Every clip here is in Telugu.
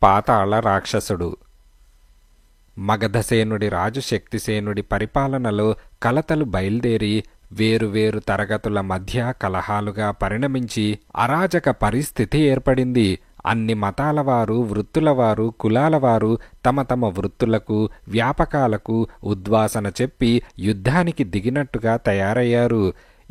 పాతాళ రాక్షసుడు. మగధసేనుడి రాజు శక్తిసేనుడి పరిపాలనలో కలతలు బయల్దేరి వేరువేరు తరగతుల మధ్య కలహాలుగా పరిణమించి అరాజక పరిస్థితి ఏర్పడింది. అన్ని మతాలవారు, వృత్తులవారు, కులాలవారు తమ తమ వృత్తులకు, వ్యాపకాలకు ఉద్వాసన చెప్పి యుద్ధానికి దిగినట్టుగా తయారయ్యారు.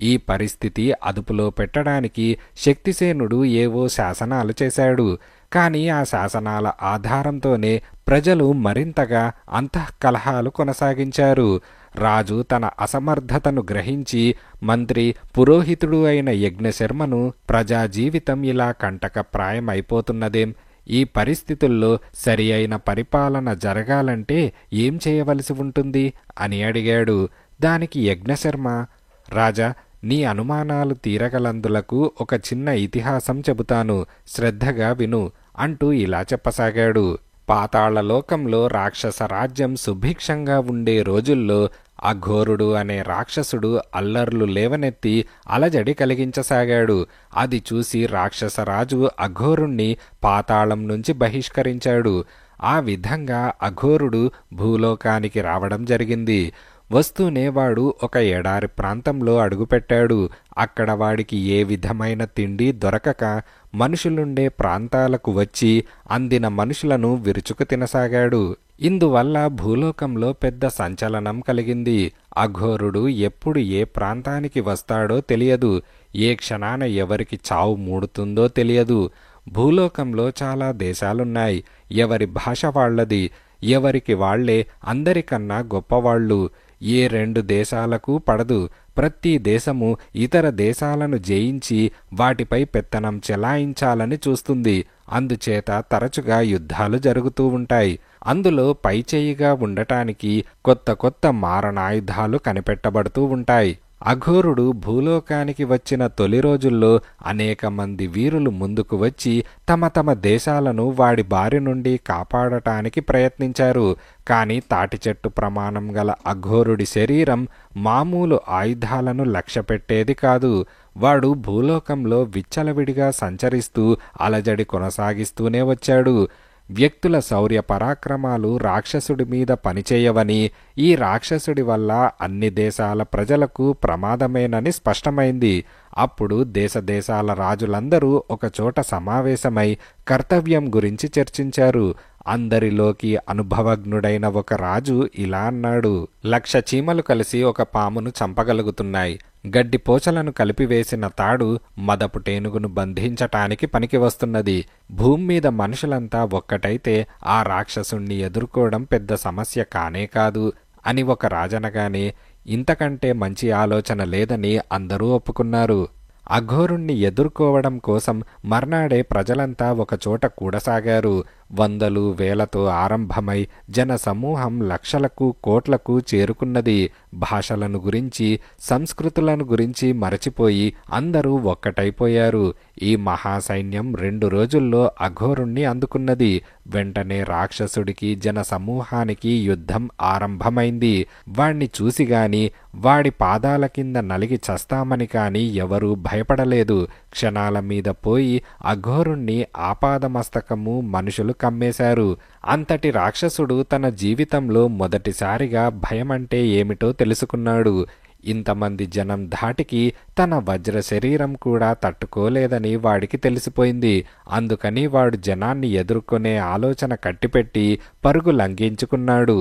ఈ పరిస్థితి అదుపులో పెట్టడానికి శక్తిసేనుడు ఏవో శాసనాలు చేశాడు. కానీ ఆ శాసనాల ఆధారంతోనే ప్రజలు మరింతగా అంతఃకలహాలు కొనసాగించారు. రాజు తన అసమర్థతను గ్రహించి మంత్రి, పురోహితుడు అయిన యజ్ఞశర్మను ప్రజాజీవితం ఇలా కంటకప్రాయమైపోతున్నదేం, ఈ పరిస్థితుల్లో సరి అయిన పరిపాలన జరగాలంటే ఏం చేయవలసి ఉంటుంది అని అడిగాడు. దానికి యజ్ఞశర్మ, రాజా, నీ అనుమానాలు తీరగలందులకు ఒక చిన్న ఇతిహాసం చెబుతాను, శ్రద్ధగా విను అంటూ ఇలా చెప్పసాగాడు. పాతాళలోకంలో రాక్షస రాజ్యం సుభిక్షంగా ఉండే రోజుల్లో అఘోరుడు అనే రాక్షసుడు అల్లర్లు లేవనెత్తి అలజడి కలిగించసాగాడు. అది చూసి రాక్షసరాజు అఘోరుణ్ణి పాతాళం నుంచి బహిష్కరించాడు. ఆ విధంగా అఘోరుడు భూలోకానికి రావడం జరిగింది. వస్తూనే వాడు ఒక ఎడారి ప్రాంతంలో అడుగుపెట్టాడు. అక్కడ వాడికి ఏ విధమైన తిండి దొరకక మనుషులుండే ప్రాంతాలకు వచ్చి అందిన మనుషులను విరుచుకు తినసాగాడు. ఇందువల్ల భూలోకంలో పెద్ద సంచలనం కలిగింది. అఘోరుడు ఎప్పుడు ఏ ప్రాంతానికి వస్తాడో తెలియదు, ఏ క్షణాన ఎవరికి చావు మూడుతుందో తెలియదు. భూలోకంలో చాలా దేశాలున్నాయి. ఎవరి భాష వాళ్లది, ఎవరికి వాళ్లే అందరికన్నా గొప్పవాళ్లు. ఏ రెండు దేశాలకు పడదు. ప్రతి దేశము ఇతర దేశాలను జయించి వాటిపై పెత్తనం చెలాయించాలని చూస్తుంది. అందుచేత తరచుగా యుద్ధాలు జరుగుతూ ఉంటాయి. అందులో పైచేయిగా ఉండటానికి కొత్త కొత్త మారణాయుధాలు కనిపెట్టబడుతూ ఉంటాయి. అఘోరుడు భూలోకానికి వచ్చిన తొలి రోజుల్లో అనేక మంది వీరులు ముందుకు వచ్చి తమ తమ దేశాలను వాడి బారి నుండి కాపాడటానికి ప్రయత్నించారు. కానీ తాటి చెట్టు ప్రమాణం గల అఘోరుడి శరీరం మామూలు ఆయుధాలను లక్ష్యపెట్టేది కాదు. వాడు భూలోకంలో విచ్చలవిడిగా సంచరిస్తూ అలజడి కొనసాగిస్తూనే వచ్చాడు. వ్యక్తుల శౌర్య పరాక్రమాలు రాక్షసుడి మీద పనిచేయవని, ఈ రాక్షసుడి వల్ల అన్ని దేశాల ప్రజలకు ప్రమాదమేనని స్పష్టమైంది. అప్పుడు దేశదేశాల రాజులందరూ ఒకచోట సమావేశమై కర్తవ్యం గురించి చర్చించారు. అందరిలోకి అనుభవజ్ఞుడైన ఒక రాజు ఇలా అన్నాడు: 1,00,000 చీమలు కలిసి ఒక పామును చంపగలుగుతున్నాయి. గడ్డి పోచలను కలిపివేసిన తాడు మదపు టేనుగును బంధించటానికి పనికి వస్తున్నది. భూమి మీద మనుషులంతా ఒక్కటైతే ఆ రాక్షసుణ్ణి ఎదుర్కోవడం పెద్ద సమస్య కానే కాదు అని ఒక రాజనగానే ఇంతకంటే మంచి ఆలోచన లేదని అందరూ ఒప్పుకున్నారు. అఘోరుణ్ణి ఎదుర్కోవడం కోసం మర్నాడే ప్రజలంతా ఒకచోట కూడసాగారు. వందలు వేలతో ఆరంభమై జన సమూహం లక్షలకు కోట్లకు చేరుకున్నది. భాషలను గురించి, సంస్కృతులను గురించి మరచిపోయి అందరూ ఒక్కటైపోయారు. ఈ మహాసైన్యం 2 రోజుల్లో అఘోరుణ్ణి అందుకున్నది. వెంటనే రాక్షసుడికి, జన సమూహానికి యుద్ధం ఆరంభమైంది. వాణ్ణి చూసిగాని, వాడి పాదాల కింద నలిగి చస్తామని కాని ఎవరూ భయపడలేదు. క్షణాల మీద పోయి అఘోరుణ్ణి ఆపాదమస్తకము మనుషులు కమ్మేశారు. అంతటి రాక్షసుడు తన జీవితంలో మొదటిసారిగా భయమంటే ఏమిటో తెలుసుకున్నాడు. ఇంతమంది జనం ధాటికి తన వజ్ర శరీరం కూడా తట్టుకోలేదని వాడికి తెలిసిపోయింది. అందుకని వాడు జనాన్ని ఎదుర్కొనే ఆలోచన కట్టిపెట్టి పరుగు లంఘించుకున్నాడు.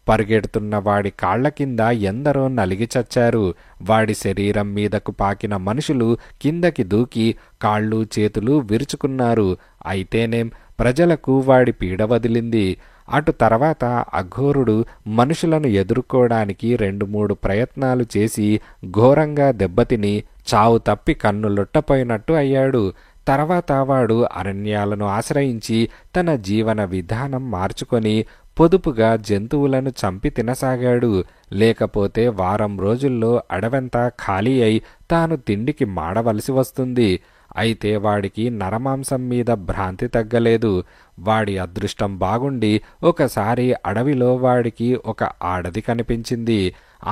పరిగెడుతున్న వాడి కాళ్ల కింద ఎందరో నలిగి చచ్చారు. వాడి శరీరం మీదకు పాకిన మనుషులు కిందకి దూకి కాళ్ళు చేతులు విరుచుకున్నారు. అయితేనేం ప్రజలకు వాడి పీడ వదిలింది. అటు తర్వాత అఘోరుడు మనుషులను ఎదుర్కోవడానికి 2-3 ప్రయత్నాలు చేసి ఘోరంగా దెబ్బతిని చావు తప్పి కన్నులొట్టపోయినట్టు అయ్యాడు. తర్వాత వాడు అరణ్యాలను ఆశ్రయించి తన జీవన విధానం మార్చుకొని పొదుపుగా జంతువులను చంపి తినసాగాడు. లేకపోతే వారం రోజుల్లో అడవంతా ఖాళీ అయి తాను తిండికి మాడవలసి వస్తుంది. అయితే వాడికి నరమాంసం మీద భ్రాంతి తగ్గలేదు. వాడి అదృష్టం బాగుండి ఒకసారి అడవిలో వాడికి ఒక ఆడది కనిపించింది.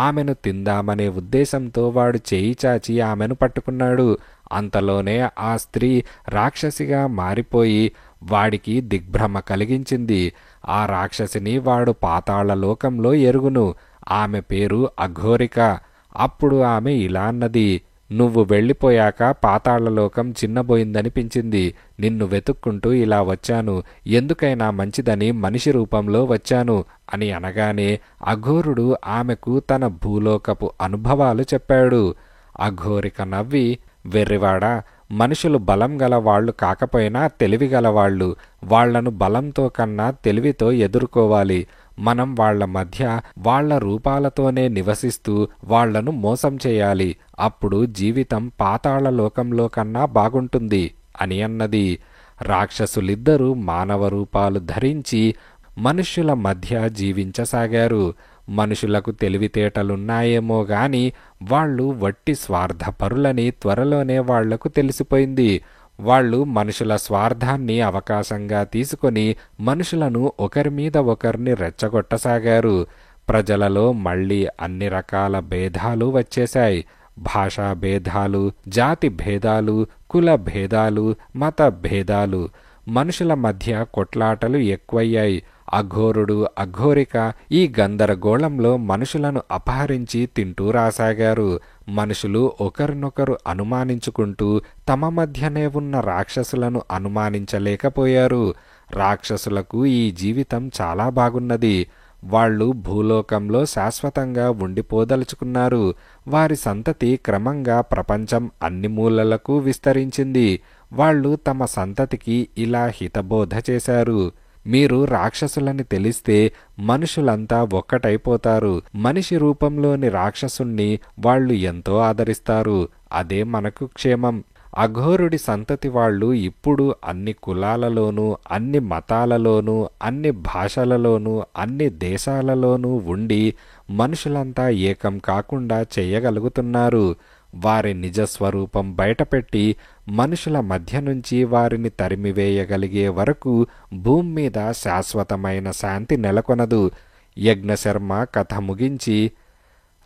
ఆమెను తిందామనే ఉద్దేశంతో వాడు చేయి చాచి ఆమెను పట్టుకున్నాడు. అంతలోనే ఆ స్త్రీ రాక్షసిగా మారిపోయి వాడికి దిగ్భ్రమ కలిగించింది. ఆ రాక్షసిని వాడు పాతాళలోకంలో ఎరుగును. ఆమె పేరు అఘోరిక. అప్పుడు ఆమె ఇలా అన్నది, నువ్వు వెళ్ళిపోయాక పాతాళలోకం చిన్నబోయిందనిపించింది. నిన్ను వెతుక్కుంటూ ఇలా వచ్చాను. ఎందుకైనా మంచిదని మనిషి రూపంలో వచ్చాను అని అనగానే అఘోరుడు ఆమెకు తన భూలోకపు అనుభవాలు చెప్పాడు. అఘోరిక నవ్వి, వెర్రివాడా, మనుషులు బలం గలవాళ్లు కాకపోయినా తెలివి గలవాళ్లు. వాళ్లను బలంతో కన్నా తెలివితో ఎదుర్కోవాలి. మనం వాళ్ల మధ్య వాళ్ల రూపాలతోనే నివసిస్తూ వాళ్లను మోసం చేయాలి. అప్పుడు జీవితం పాతాళలోకంలో కన్నా బాగుంటుంది అని అన్నది. రాక్షసులిద్దరూ మానవ రూపాలు ధరించి మనుష్యుల మధ్య జీవించసాగారు. మనుషులకు తెలివితేటలున్నాయేమో గాని వాళ్ళు వట్టి స్వార్థపరులని త్వరలోనే వాళ్లకు తెలిసిపోయింది. వాళ్ళు మనుషుల స్వార్థాన్ని అవకాశంగా తీసుకొని మనుషులను ఒకరి మీద ఒకరిని రెచ్చగొట్టసాగారు. ప్రజలలో మళ్ళీ అన్ని రకాల భేదాలు వచ్చేశాయి. భాషా భేదాలు, జాతి భేదాలు, కుల భేదాలు, మత భేదాలు. మనుషుల మధ్య కొట్లాటలు ఎక్కువయ్యాయి. అఘోరుడు, అఘోరిక ఈ గందరగోళంలో మనుషులను అపహరించి తింటూ రాసాగారు. మనుషులు ఒకరినొకరు అనుమానించుకుంటూ తమ మధ్యనే ఉన్న రాక్షసులను అనుమానించలేకపోయారు. రాక్షసులకు ఈ జీవితం చాలా బాగున్నది. వాళ్ళు భూలోకంలో శాశ్వతంగా ఉండిపోదలుచుకున్నారు. వారి సంతతి క్రమంగా ప్రపంచం అన్ని మూలలకు విస్తరించింది. వాళ్ళు తమ సంతతికి ఇలా హితబోధ చేశారు. మీరు రాక్షసులని తెలిస్తే మనుషులంతా ఒక్కటైపోతారు. మనిషి రూపంలోని రాక్షసుణ్ణి వాళ్ళు ఎంతో ఆదరిస్తారు. అదే మనకు క్షేమం. అఘోరుడి సంతతి వాళ్ళు ఇప్పుడు అన్ని కులాలలోనూ, అన్ని మతాలలోనూ, అన్ని భాషలలోనూ, అన్ని దేశాలలోనూ ఉండి మనుషులంతా ఏకం కాకుండా చెయ్యగలుగుతున్నారు. వారి నిజస్వరూపం బయటపెట్టి మనుషుల మధ్య నుంచి వారిని తరిమివేయగలిగే వరకు భూమి మీద శాశ్వతమైన శాంతి నెలకొనదు. యజ్ఞశర్మ కథ ముగించి,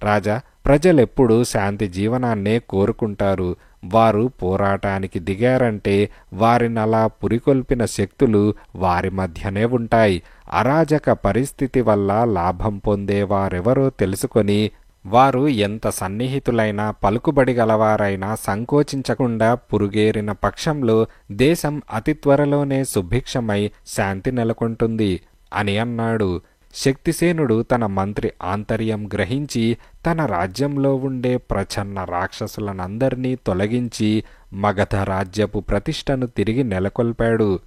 రాజా, ప్రజలెప్పుడూ శాంతి జీవనాన్నే కోరుకుంటారు. వారు పోరాటానికి దిగారంటే వారినలా పురికొల్పిన శక్తులు వారి మధ్యనే ఉంటాయి. అరాజక పరిస్థితి వల్ల లాభం పొందేవారెవరో తెలుసుకొని వారు ఎంత సన్నిహితులైనా పలుకుబడి గలవారైనా సంకోచించకుండా పురుగేరిన పక్షంలో దేశం అతి త్వరలోనే సుభిక్షమై శాంతి నెలకొంటుంది అని అన్నాడు. శక్తిసేనుడు తన మంత్రి ఆంతర్యం గ్రహించి తన రాజ్యంలో ఉండే ప్రఛన్న రాక్షసులనందరినీ తొలగించి మగధ రాజ్యపు ప్రతిష్టను తిరిగి నెలకొల్పాడు.